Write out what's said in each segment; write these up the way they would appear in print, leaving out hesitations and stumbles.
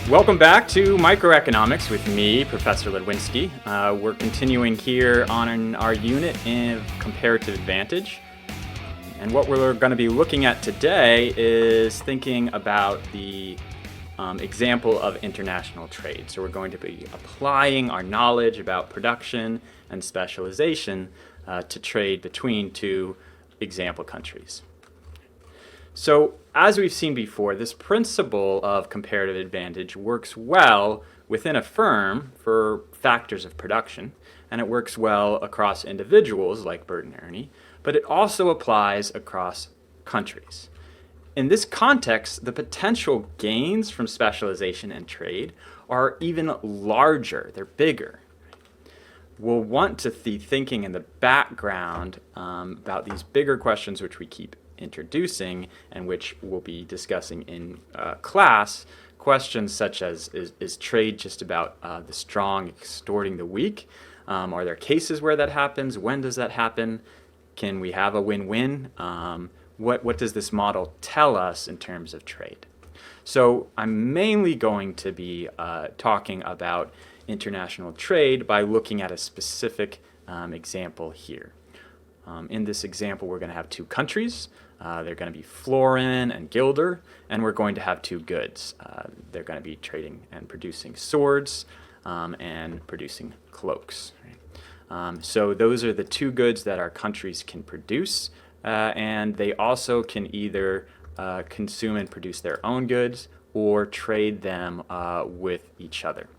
Welcome back to Microeconomics with me, Professor Ledwinski. We're continuing here on our unit in comparative advantage. And what we're going to be looking at today is thinking about the example of international trade. So we're going to be applying our knowledge about production and specialization to trade between two example countries. So as we've seen before, this principle of comparative advantage works well within a firm for factors of production, and it works well across individuals like Bert and Ernie, but it also applies across countries. In this context, the potential gains from specialization and trade are even larger, they're bigger. We'll want to be thinking in the background about these bigger questions which we keep introducing and which we'll be discussing in class. Questions such as, is trade just about the strong extorting the weak? Are there cases where that happens? When does that happen? Can we have a win-win? What does this model tell us in terms of trade? So I'm mainly going to be talking about international trade by looking at a specific example here. In this example, we're going to have two countries. They're going to be florin and guilder, and we're going to have two goods. They're going to be trading and producing swords and producing cloaks. Right? So those are the two goods that our countries can produce, and they also can either consume and produce their own goods or trade them with each other.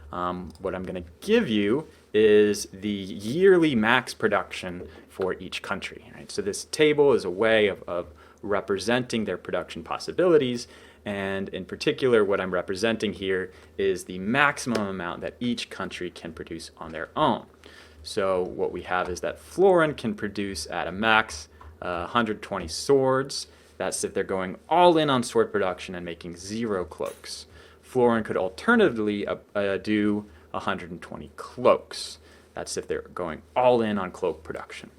What I'm going to give you is the yearly max production for each country. Right? So this table is a way of representing their production possibilities, and in particular what I'm representing here is the maximum amount that each country can produce on their own. So what we have is that florin can produce at a max 120 swords. That's if they're going all in on sword production and making 0 cloaks. Florin could alternatively do 120 cloaks. That's if they're going all in on cloak production.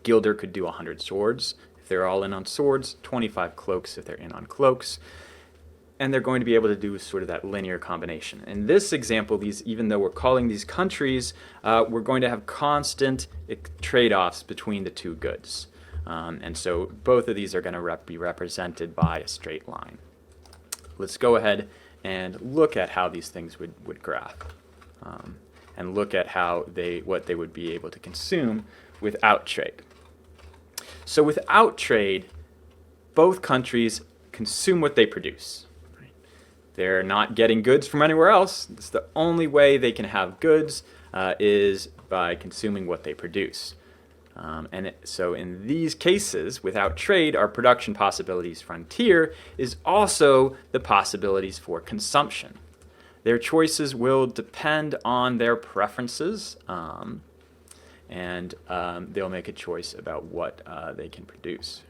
Guilder could do 100 swords. If they're all in on swords, 25 cloaks if they're in on cloaks. And they're going to be able to do sort of that linear combination. In this example, even though we're calling these countries, we're going to have constant trade-offs between the two goods. And so both of these are going to be represented by a straight line. Let's go ahead and look at how these things would graph, and look at what they would be able to consume without trade. So without trade, both countries consume what they produce. Right? They're not getting goods from anywhere else. It's the only way they can have goods is by consuming what they produce. So in these cases, without trade, our production possibilities frontier is also the possibilities for consumption. Their choices will depend on their preferences, and they'll make a choice about what they can produce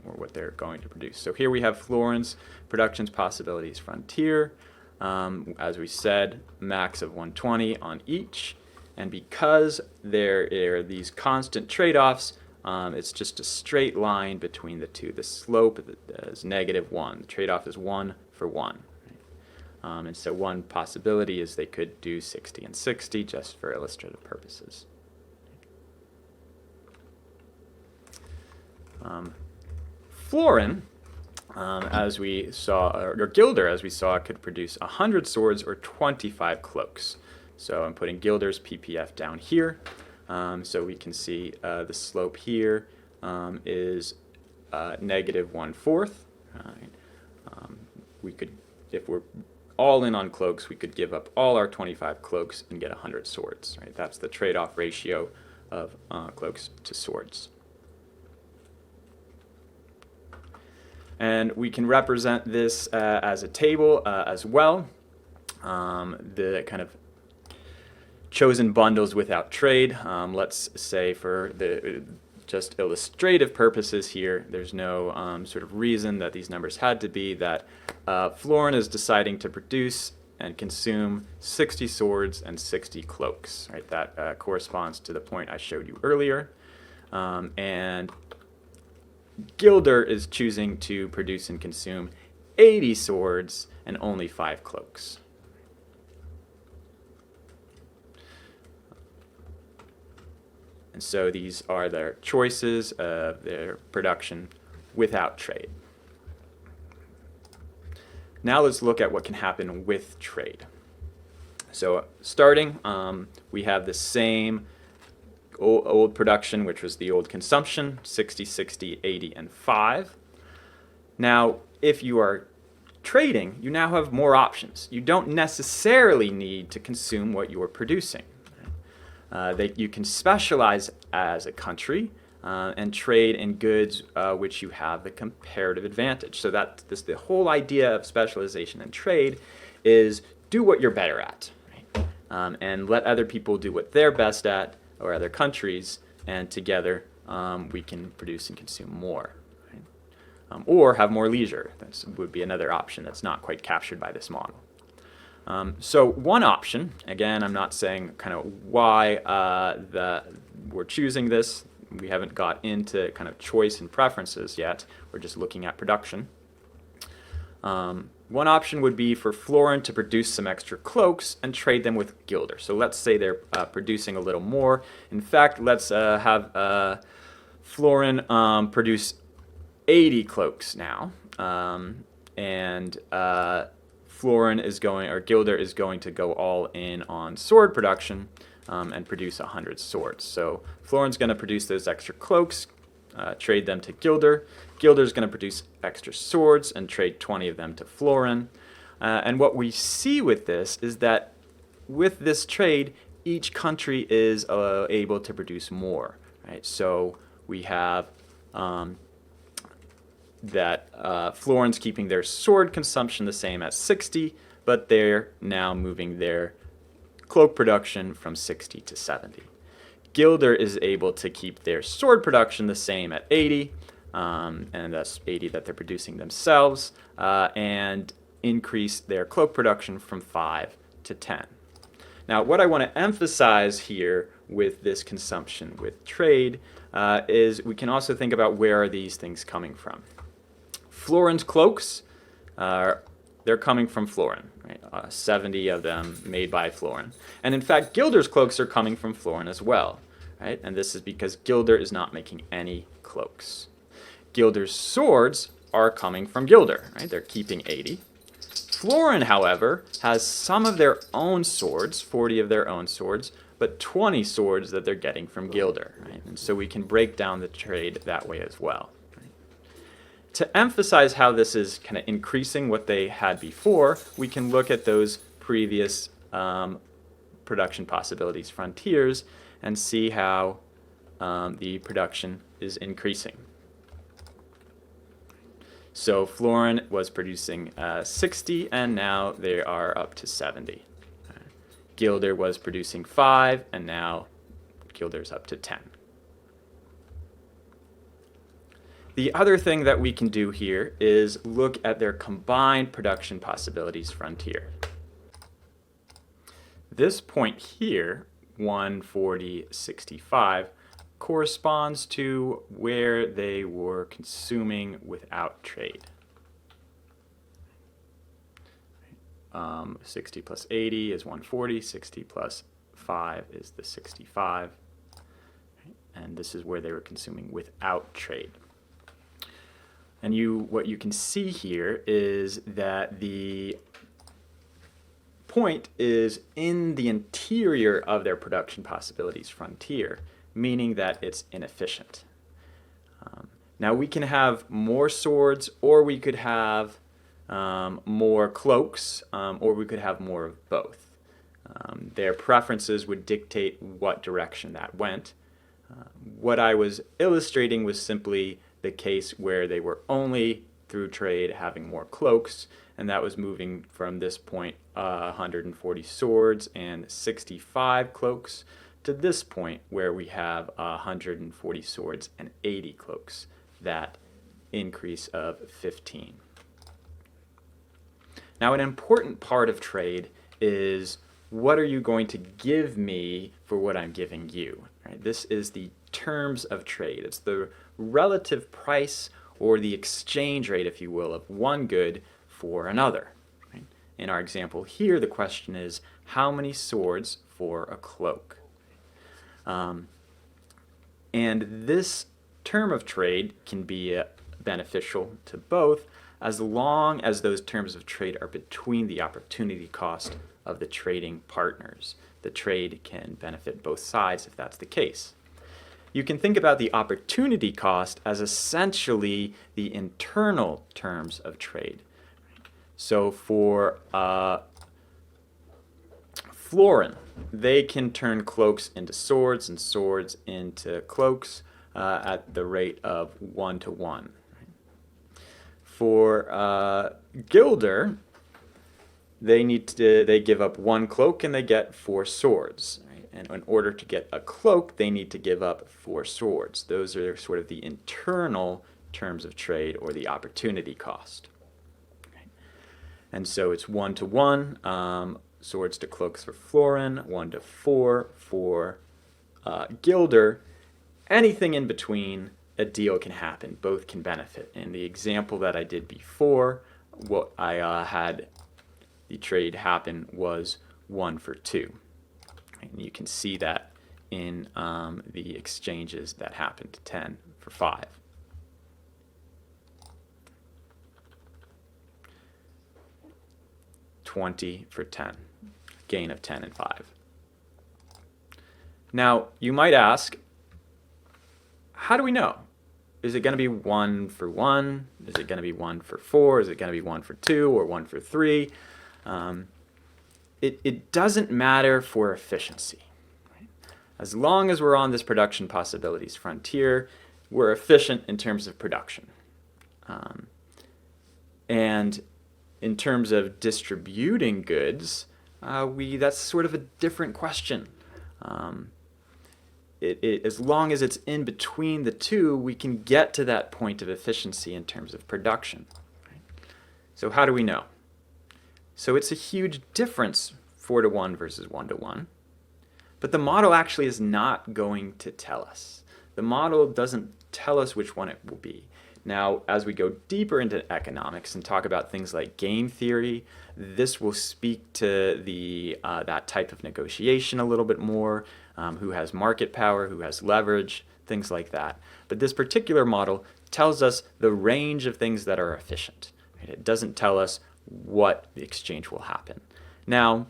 or what they're going to produce. So here we have florin's productions possibilities frontier. As we said, max of 120 on each. And because there are these constant trade-offs, it's just a straight line between the two. The slope is -1. The trade-off is 1 for 1. Right? And so one possibility is they could do 60 and 60 just for illustrative purposes. Florin, as we saw, or guilder, as we saw, could produce 100 swords or 25 cloaks. So I'm putting Guilder's PPF down here. So we can see the slope here is -1/4. Right? We could, if we're all in on cloaks, we could give up all our 25 cloaks and get 100 swords. Right? That's the trade-off ratio of cloaks to swords. And we can represent this as a table as well. The kind of chosen bundles without trade. Let's say for the just illustrative purposes here, there's no sort of reason that these numbers had to be that florin is deciding to produce and consume 60 swords and 60 cloaks. Right? That corresponds to the point I showed you earlier. And Guilder is choosing to produce and consume 80 swords and only 5 cloaks. And so these are their choices of their production without trade. Now let's look at what can happen with trade. So starting, we have the same old production, which was the old consumption, 60, 60, 80, and 5. Now, if you are trading, you now have more options. You don't necessarily need to consume what you are producing. You can specialize as a country and trade in goods which you have the comparative advantage. So the whole idea of specialization and trade is do what you're better at, right? And let other people do what they're best at, or other countries, and together we can produce and consume more. Right? Or have more leisure. That would be another option that's not quite captured by this model. So one option, again, I'm not saying kind of why we're choosing this. We haven't got into kind of choice and preferences yet. We're just looking at production. One option would be for Florin to produce some extra cloaks and trade them with Gilder. So let's say they're producing a little more. In fact, let's have Florin produce 80 cloaks now, and Florin is going, or Gilder is going to go all in on sword production and produce 100 swords. So Florin's going to produce those extra cloaks, trade them to Gilder. Gilder's going to produce extra swords and trade 20 of them to Florin. And what we see with this is that with this trade, each country is able to produce more. Right? So we have that Florin's keeping their sword consumption the same at 60, but they're now moving their cloak production from 60 to 70. Gilder is able to keep their sword production the same at 80, and that's 80 that they're producing themselves, and increase their cloak production from 5 to 10. Now, what I want to emphasize here with this consumption with trade is we can also think about where are these things coming from. Florin's cloaks, they're coming from Florin, right? 70 of them made by Florin. And in fact, Gilder's cloaks are coming from Florin as well, right? And this is because Gilder is not making any cloaks. Gilder's swords are coming from Gilder, right? They're keeping 80. Florin, however, has some of their own swords, 40 of their own swords, but 20 swords that they're getting from Gilder, right? And so we can break down the trade that way as well. To emphasize how this is kind of increasing what they had before, we can look at those previous production possibilities, frontiers, and see how the production is increasing. So Florin was producing 60, and now they are up to 70. Gilder was producing 5, and now Gilder's up to 10. The other thing that we can do here is look at their combined production possibilities frontier. This point here, 140, 65, corresponds to where they were consuming without trade. 60 plus 80 is 140, 60 plus 5 is the 65, and this is where they were consuming without trade. And what you can see here is that the point is in the interior of their production possibilities frontier, meaning that it's inefficient. Now we can have more swords, or we could have more cloaks, or we could have more of both. Their preferences would dictate what direction that went. What I was illustrating was simply the case where they were only through trade having more cloaks, and that was moving from this point 140 swords and 65 cloaks to this point where we have 140 swords and 80 cloaks, that increase of 15. Now, an important part of trade is what are you going to give me for what I'm giving you? Right? This is the terms of trade. It's the relative price, or the exchange rate, if you will, of one good for another. Right? In our example here, the question is, how many swords for a cloak? And this term of trade can be beneficial to both as long as those terms of trade are between the opportunity cost of the trading partners. The trade can benefit both sides if that's the case. You can think about the opportunity cost as essentially the internal terms of trade. So for Florin, they can turn cloaks into swords and swords into cloaks at the rate of 1 to 1. For Gilder, they give up 1 cloak and they get 4 swords. Right? And in order to get a cloak, they need to give up 4 swords. Those are sort of the internal terms of trade, or the opportunity cost. Okay? And so it's 1 to 1, swords to cloaks for Florin, 1 to 4 for Gilder. Anything in between, a deal can happen. Both can benefit. In the example that I did before, what I had the trade happen was 1 for 2. And you can see that in the exchanges that happened, 10 for 5. $20 for 10, gain of 10 and 5. Now, you might ask, how do we know? Is it going to be 1 for 1? Is it going to be 1 for 4? Is it going to be 1 for 2 or 1 for 3? It doesn't matter for efficiency. Right? As long as we're on this production possibilities frontier, we're efficient in terms of production. And in terms of distributing goods, that's sort of a different question. As long as it's in between the two, we can get to that point of efficiency in terms of production. Right? So how do we know? So it's a huge difference, 4 to 1 versus 1 to 1. But the model actually is not going to tell us. The model doesn't tell us which one it will be. Now, as we go deeper into economics and talk about things like game theory, this will speak to that type of negotiation a little bit more, who has market power, who has leverage, things like that. But this particular model tells us the range of things that are efficient. Right? It doesn't tell us what the exchange will happen. Now,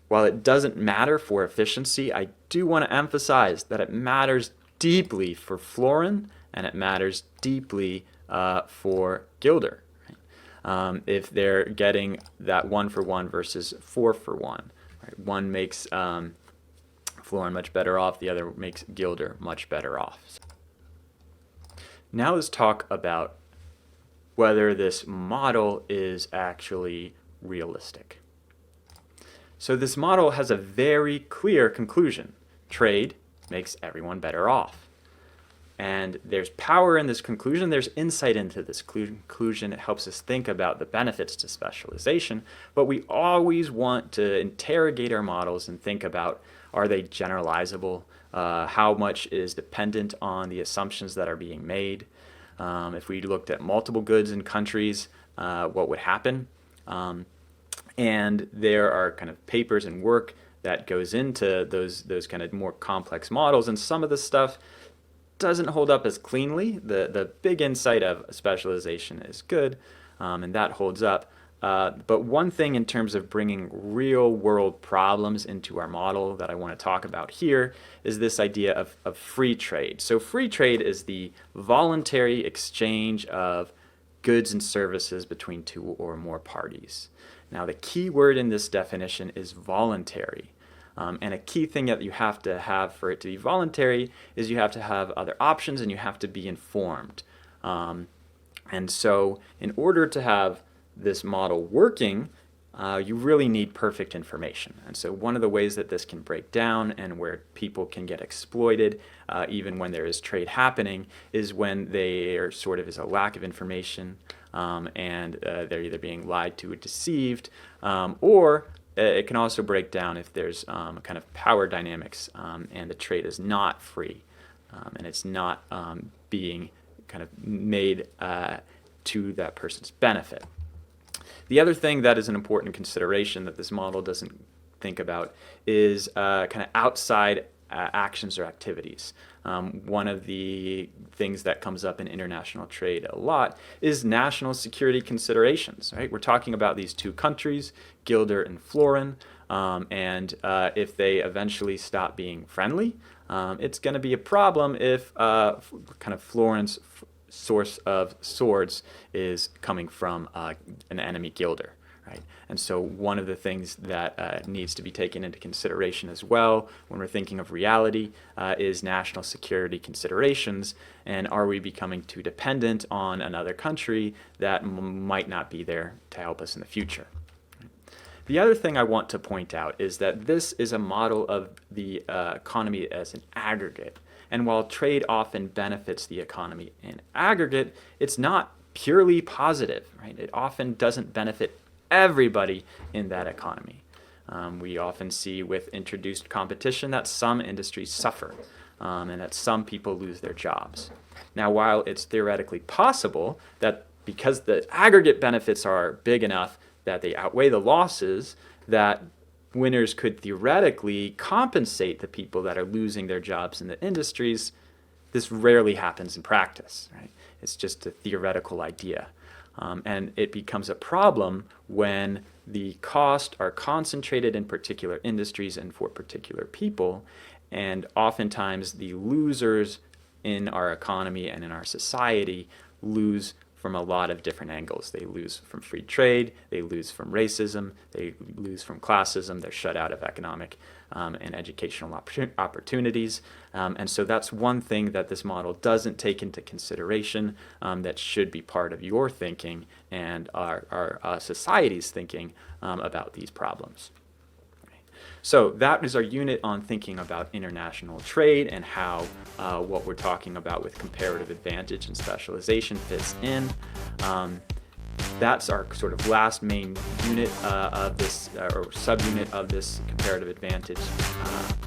while it doesn't matter for efficiency, I do want to emphasize that it matters deeply for Florin, and it matters deeply for Gilder. Right? If they're getting that 1 for 1 versus 4 for 1, right? One makes Florin much better off, the other makes Gilder much better off. Now let's talk about whether this model is actually realistic. So this model has a very clear conclusion. Trade makes everyone better off. And there's power in this conclusion. There's insight into this conclusion. It helps us think about the benefits to specialization. But we always want to interrogate our models and think about, are they generalizable? How much is dependent on the assumptions that are being made? If we looked at multiple goods in countries, what would happen? And there are kind of papers and work that goes into those kind of more complex models, and some of the stuff doesn't hold up as cleanly. The big insight of specialization is good, and that holds up. But one thing in terms of bringing real-world problems into our model that I want to talk about here is this idea of free trade. So free trade is the voluntary exchange of goods and services between 2 or more parties. Now, the key word in this definition is voluntary. And a key thing that you have to have for it to be voluntary is you have to have other options and you have to be informed. And so in order to have this model working, you really need perfect information. And so one of the ways that this can break down and where people can get exploited, even when there is trade happening, is when there sort of is a lack of information and they're either being lied to or deceived, or it can also break down if there's kind of power dynamics and the trade is not free and it's not being kind of made to that person's benefit. The other thing that is an important consideration that this model doesn't think about is kind of outside actions or activities. One of the things that comes up in international trade a lot is national security considerations, right? We're talking about these two countries, Gilder and Florin, and if they eventually stop being friendly, it's going to be a problem if kind of Florin's source of swords is coming from an enemy Gilder. Right? And so one of the things that needs to be taken into consideration as well when we're thinking of reality is national security considerations, and are we becoming too dependent on another country that might not be there to help us in the future. The other thing I want to point out is that this is a model of the economy as an aggregate, and while trade often benefits the economy in aggregate, it's not purely positive. Right? It often doesn't benefit everybody in that economy. We often see with introduced competition that some industries suffer and that some people lose their jobs. Now, while it's theoretically possible that because the aggregate benefits are big enough that they outweigh the losses, that winners could theoretically compensate the people that are losing their jobs in the industries, this rarely happens in practice. Right? It's just a theoretical idea. And it becomes a problem when the costs are concentrated in particular industries and for particular people, and oftentimes the losers in our economy and in our society lose from a lot of different angles. They lose from free trade, they lose from racism, they lose from classism, they're shut out of economic and educational opportunities. And so that's one thing that this model doesn't take into consideration that should be part of your thinking and our society's thinking about these problems. So that is our unit on thinking about international trade and how what we're talking about with comparative advantage and specialization fits in. That's our sort of last main unit of this, or subunit of this comparative advantage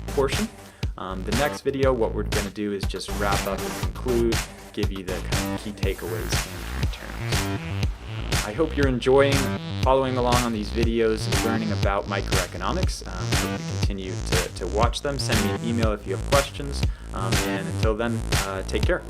portion. The next video, what we're going to do is just wrap up and conclude, give you the kind of key takeaways and terms. I hope you're enjoying following along on these videos and learning about microeconomics. Hope you continue to watch them. Send me an email if you have questions. And until then, take care.